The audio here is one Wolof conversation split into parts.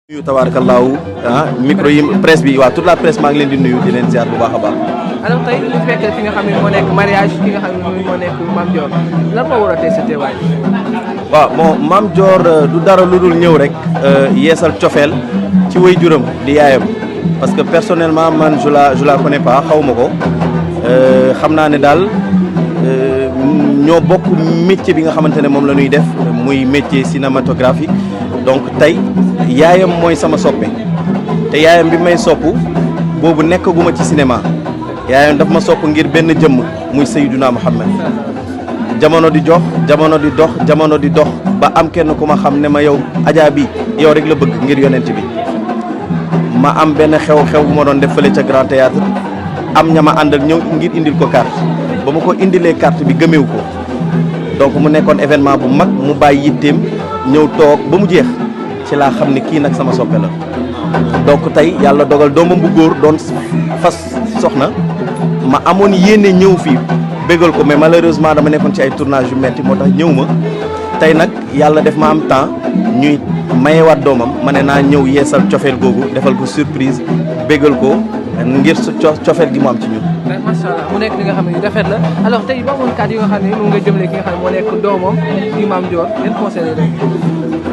nuyu tabarakallahu micro yi presse bi waaw toute la presse maa ngi leen di nuyu di leen ziar bu baax a baax. alors tey ñu fekk fi nga xam ne moo nekk mariage ki nga xam ne moo nekk Mame Dior lan moo war a tey sa teewaay. waaw bon Mame Dior du dara lu dul ñëw rek yeesal cofeel ci way juram di yaayam parce que personnellement man je la connais pas xaw ma ko xam naa ne daal ñoo bokk métier bi nga xamante ne moom la ñuy def muy métier cinématographie donc tey yaayam mooy sama soppe te yaayam bi may sopp boobu nekkaguma ci cinéma yaayam daf ma sopp ngir benn jëmm muy Seydina Muhammad jamono di jox jamono di dox jamono di dox ba am kenn ku ma xam ne ma yow Adja bi yow rek la bëgg ngir yonent bi ma am benn xew-xew bu ma doon def fële ca Grand Théâtre am ña ma àndal ñëw ngir indil ko carte ba ma ko indilee carte bi gëmeewu ko donc mu nekkoon événement bu mag mu bàyyi yitteem ñëw toog ba mu jeex ci laa xam ne kii nag sama soppe la donc tey yàlla dogal doomam bu góor doon fas soxna ma amoon yéene ñëw fii bégal ko mais malheureusement dama nekkoon ci ay tournage yu metti moo tax ñëw ma tey nag yàlla def ma am temps ñuy mayewaat doomam ma ne naa ñëw yeesal cofeel googu defal ko surprise bégal ko ngir su cofeel gi mu am ci ñun. macha allah mu nekk li nga xam ne rafet la alors tey ba amoon kàddu yi nga xam ne moom nga jëmale ki nga xam ne moo nekk doomam di Mame Dior yan conseil la rek.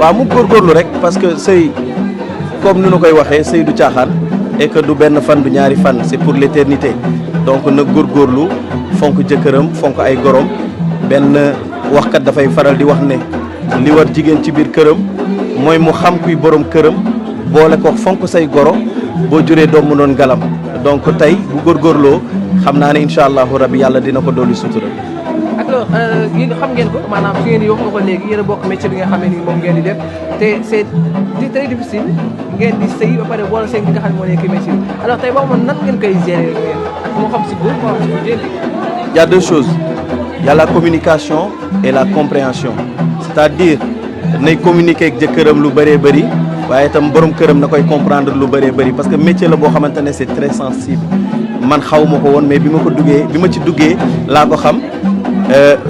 waaw mu góorgóorlu rek parce que sëy comme ni nu koy waxee sëy du caaxaan et que du benn fan du ñaari fan c'est pour l'éternité donc na góorgóorlu fonk jëkkëram fonk ay gorom benn waxkat dafay faral di wax ne li war jigéen ci biir këram mooy mu xam kuy borom këram boole ko fonk say goro boo juree doom mu doon galam donc tey bu góorgóorloo xam naa ne incha allahu rabbi yàlla dina ko dolli sutura. alors yéen xam ngeen ko maanaam fi ngeen di wax nga ko léegi yéen a bokk métier bi nga xam ne nii moom ngeen di def te c'est très difficile ngeen di sëy ba pare boole seen ki nga xam ne moo nekk métier bi alors tey boo xamoon nan ngeen koy gérer ngeen ak moo xam si góor moo xam si jigéen. Il y a deux choses il y a la communication et la compréhension c'est-à-dire nay communiquer ak jëkkëram lu bëree bëri waaye itam borom këram na koy comprendre lu bëree bëri parce que métier la boo xamante ne c'est très sensible man xaw ma ko woon mais bi ma ci duggee laa ko xam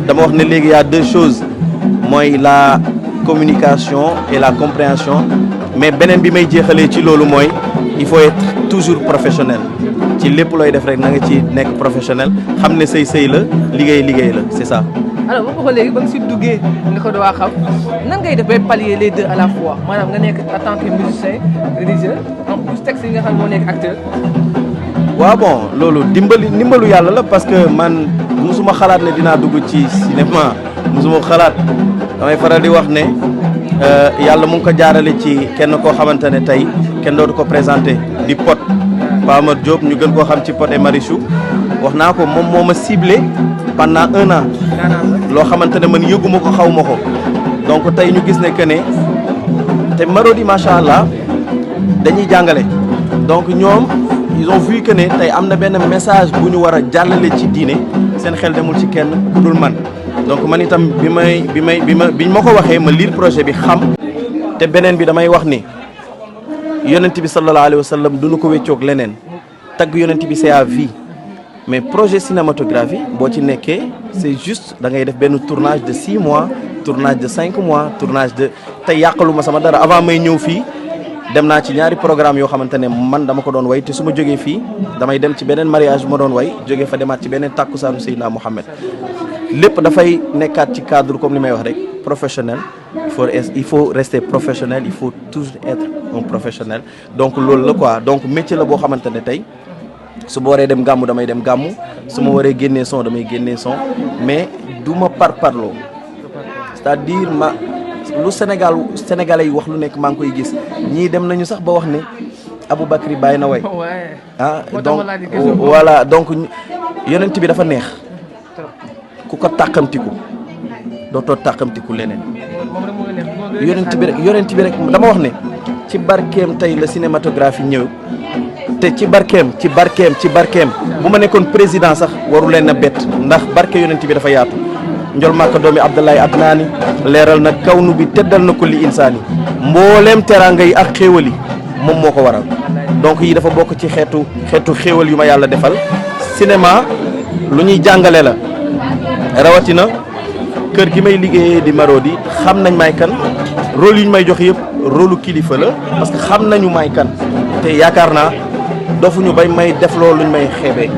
dama wax ne léegi y a deux choses mooy la communication et la compréhension mais beneen bi may jeexalee ci loolu mooy il faut être toujours professionnel ci lépp looy def rek na nga ci nekk professionnel xam ne sëy la liggéey la c'est ça. alors boo ko léegi ba nga si duggee nga ko doon xam nan ngay def bay pallier les deux à la fois maanaam nga nekk en tant que musicien religieux en plus texte yi nga xam moo nekk acteur. waaw bon loolu ndimbalu yàlla la parce que man musuma xalaat ne dinaa dugg ci cinéma musuma xalaat damay faral di wax ne yàlla mu ngi ko jaarale ci kenn koo xamante ne tey kenn dootu ko présenté di Pod Pa Amar Diop ñu gën koo xam ci Pod et Marichou wax naa ko moom moo ma ciblé pendant 1 an loo xamante ne man yëguma ko xaw ma ko donc tey ñu gis ne que ne te Marodi macha allah dañuy jàngale donc ñoom ils ont vu que ne tey am na benn message bu ñu war a jàllale ci diine seen xel demul ci kenn ku dul man donc man itam biñ ma ko waxee ma lire projet bi xam te beneen bi damay wax ni yonent bi sallallahu alayhi wa sallam duñu ko wéccoog leneen tagg yonent bi c'est à vie mais projet cinématographie boo ci nekkee c'est juste da ngay def benn tournage de 6 mois tournage de 5 mois tournage de tey yàqaluma sama dara avant may ñëw fii dem naa ci ñaari programme yoo xamante ne man dama ko doon way te su ma jógee fii damay dem ci beneen mariage bu ma doon way jógee fa demaat ci beneen tàkkusaanu Seydina Mohamed lépp dafay nekkaat ci cadre comme li may wax rek professionnel il faut rester professionnel il faut toujours être un professionnel donc loolu la quoi donc métier la boo xamante ne tey su ma waree dem gàmmu damay dem gàmmu su ma waree génnee son damay génnee son mais du ma parparloo c'est-à-dire lu sénégalais yi wax lu nekk maa ngi koy gis ñii dem nañu sax ba wax ne Aboubacry bàyyi na way donc voilà donc yonent bi dafa neex ku ko tàqamtiku dootoo tàqamtiku leneen yonent bi rek dama wax ne ci barkeem tey la cinématographie ñëw te ci barkeem bu ma nekkoon président sax waru leen a bett ndax barke yonent bi dafa yaatu njol màkka doomi Abdoulaye Adnaani leeral na kawnu bi teddal na ko li insaani mbooleem teraanga yi ak xéewal yi moom moo ko waral donc yi dafa bokk ci xeetu xéewal yu ma yàlla defal cinéma lu ñuy jàngale la rawatina kër gi may liggéeyee di Marodi xam nañ may kan rôle yi ñu may jox yëpp rôle kilifa la parce que xam nañu may kan te yaakaar naa dofuñu bay may def loolu ñu may xeebee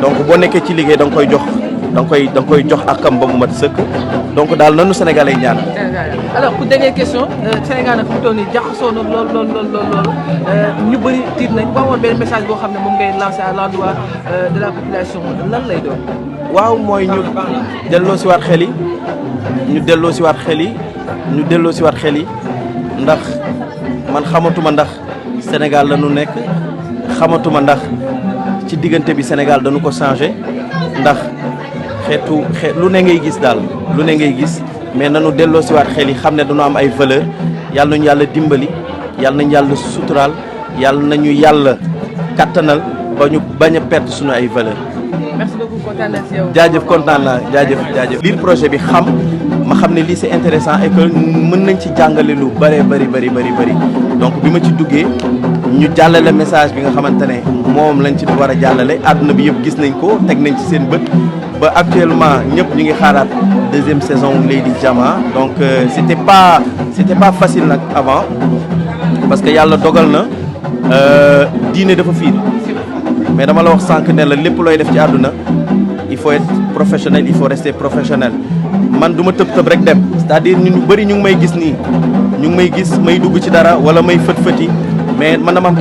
donc boo nekkee ci liggéey da nga koy jox da nga koy jox akam ba mu mat sëkk donc daal nanu Sénégalais ñaan. alors pour dernière question Sénégal nag fu mu toll nii jaxasoo na lool ñu bëri tiit nañ boo amoon benn message boo xam ne moom ngay lancer à l'endroit de la population lan lay doon. waaw mooy ñu delloo si waat xel yi ñu delloo si waat xel yi ñu delloo si waat xel yi ndax man xamatuma ndax Sénégal la ñu nekk xamatuma ndax ci diggante bi Sénégal dañu ko changé ndax lu ne ngay gis daal lu ne ngay gis mais nanu delloo si waat xel yi xam ne dañu am ay valeur yàlla nañu yàlla dimbali yàlla nañu yàlla suturaal yàlla nañu yàlla kattanal ba ñu bañ a perdre suñu ay valeur. merci beaucoup kontaan naa si yow. jaajëf kontaan naa jaajëf. lire projet bi ma xam ne lii c'est intéressant et que mën nañ ci jàngale lu bëree bëri donc bi ma ci duggee ñu jàllale message bi nga xamante ne moom lañ ci war a jàllale àdduna bi yëpp gis nañ ko teg nañ ci seen bët ba actuellement ñëpp ñu ngi xaaraat deuxième saison Lady Jama donc c'était pas facile nag avant parce que yàlla dogal na diine dafa fiir mais dama la wax sànq ne la lépp looy def ci àdduna il faut être professionnel il faut rester professionnel man du ma tëb rek dem c'est-à-dire ñu bëri ñu ngi may gis nii ñu ngi may gis may dugg ci dara wala may fët-fëti mais man dama am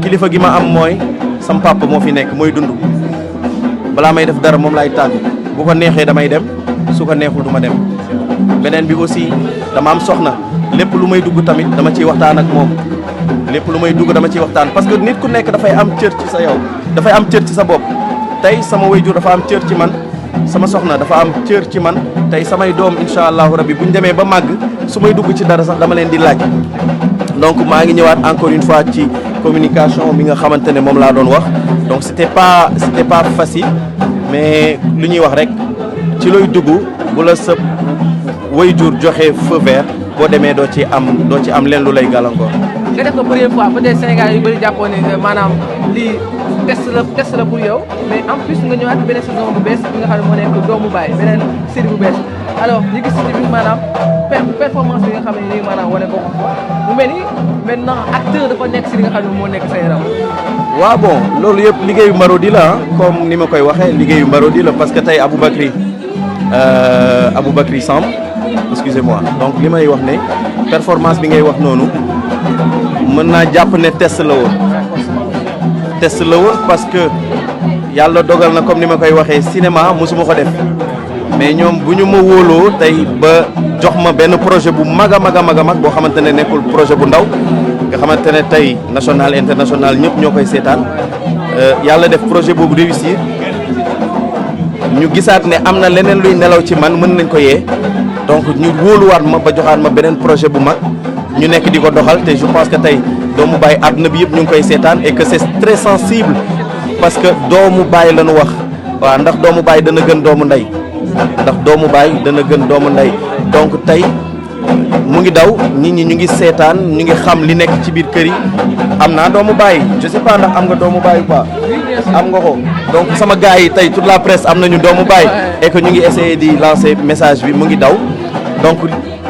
kilifa gi ma am mooy sam papa moo fi nekk mooy dund balaa may def dara moom laay tànn bu ko neexee damay dem su ko neexul du ma dem beneen bi aussi dama am soxna lépp lu may dugg tamit dama ciy waxtaan ak moom lépp lu may dugg dama ciy waxtaan parce que nit ku nekk dafay am cër ci sa yow dafay am cër ci sa bopp tey sama waajur dafa am cër ci man sama soxna dafa am cër ci man tey samay doom incha allahu rabbi bu ñu demee ba màgg su may dugg ci dara sax dama leen di laaj donc maa ngi ñëwaat encore une fois ci communication bi nga xamante ne moom laa doon wax donc c'était pas facile mais lu ñuy wax rek ci looy dugg bu la sa waajur joxe feu vert boo demee doo ci am leen lu lay gàllankoor. nga def ko première fois peut-être Sénégal yu bëri jàppoon ne maanaam lii test la pour yow mais en plus nga ñëwaat beneen saison bu bees bi nga xam ne moo nekk doomu baay beneen série bu bees alors ñu gis ci biir maanaam performance bi nga xam ne nii maanaam wane ko mu mel ni maintenant acteur dafa nekk si li nga xam ne moo nekk sa yaram. waaw bon loolu yëpp liggéeyu Marodi la comme ni ma koy waxee liggéeyu Marodi la parce que tey Aboubacry Samb excusez-moi donc li may wax ne performance bi ngay wax noonu mën naa jàpp ne test la woon parce que yàlla dogal na comme ni ma koy waxee cinéma mosuma ko def mais ñoom bu ñu ma wóoloo tey ba jox ma benn projet bu mag a mag boo xamante ne nekkul projet bu ndaw nga xamante ne tey national international ñëpp ñoo koy seetaan yàlla def projet boobu réussir ñu gisaat ne am na leneen luy nelaw ci man mën nañ ko yee donc ñu wóoluwaat ma ba joxaat ma beneen projet bu mag ñu nekk di ko doxal te je pense que tey doomu baay àdduna bi yëpp ñu ngi koy seetaan et que c'est très sensible parce que doomu baay la ñu wax waaw ndax doomu baay dana gën doomu ndey donc tey mu ngi daw nit ñi ñu ngi seetaan ñu ngi xam li nekk ci biir kër yi am naa doomu baay je sais pas ndax am nga doomu baay ou pas am nga ko donc sama gars yi tey toute la presse am nañu doomu baay et que ñu ngi essayer di lancer message bi mu ngi daw donc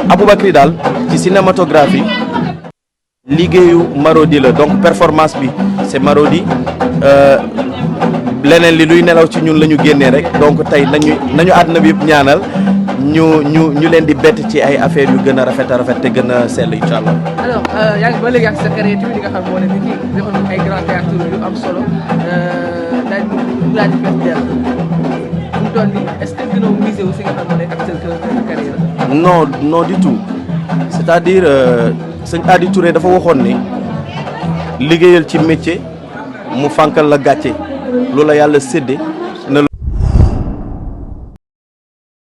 Aboubacry daal ci cinématographie liggéeyu Marodi la donc performance bi c'est Marodi leneen li luy nelaw ci ñun la ñu génnee rek donc tey nañu àdduna bi yëpp ñaanal ñu leen di bett ci ay affaires yu gën a rafet te gën a sell incha allah. alors yaa ngi ba léegi ak sa carrière tamit li nga xam moo ne nit ñi defoon ay grand théâtre yu am solo daal di fees dell mu doon ni est-ce que gënoo miser aussi nga xam moo nekk ak sa carrière. non du tout c'est-à-dire sëñ Adi Touré dafa waxoon ni liggéeyal ci métier mu fànkal la gàcce loola yàlla séddee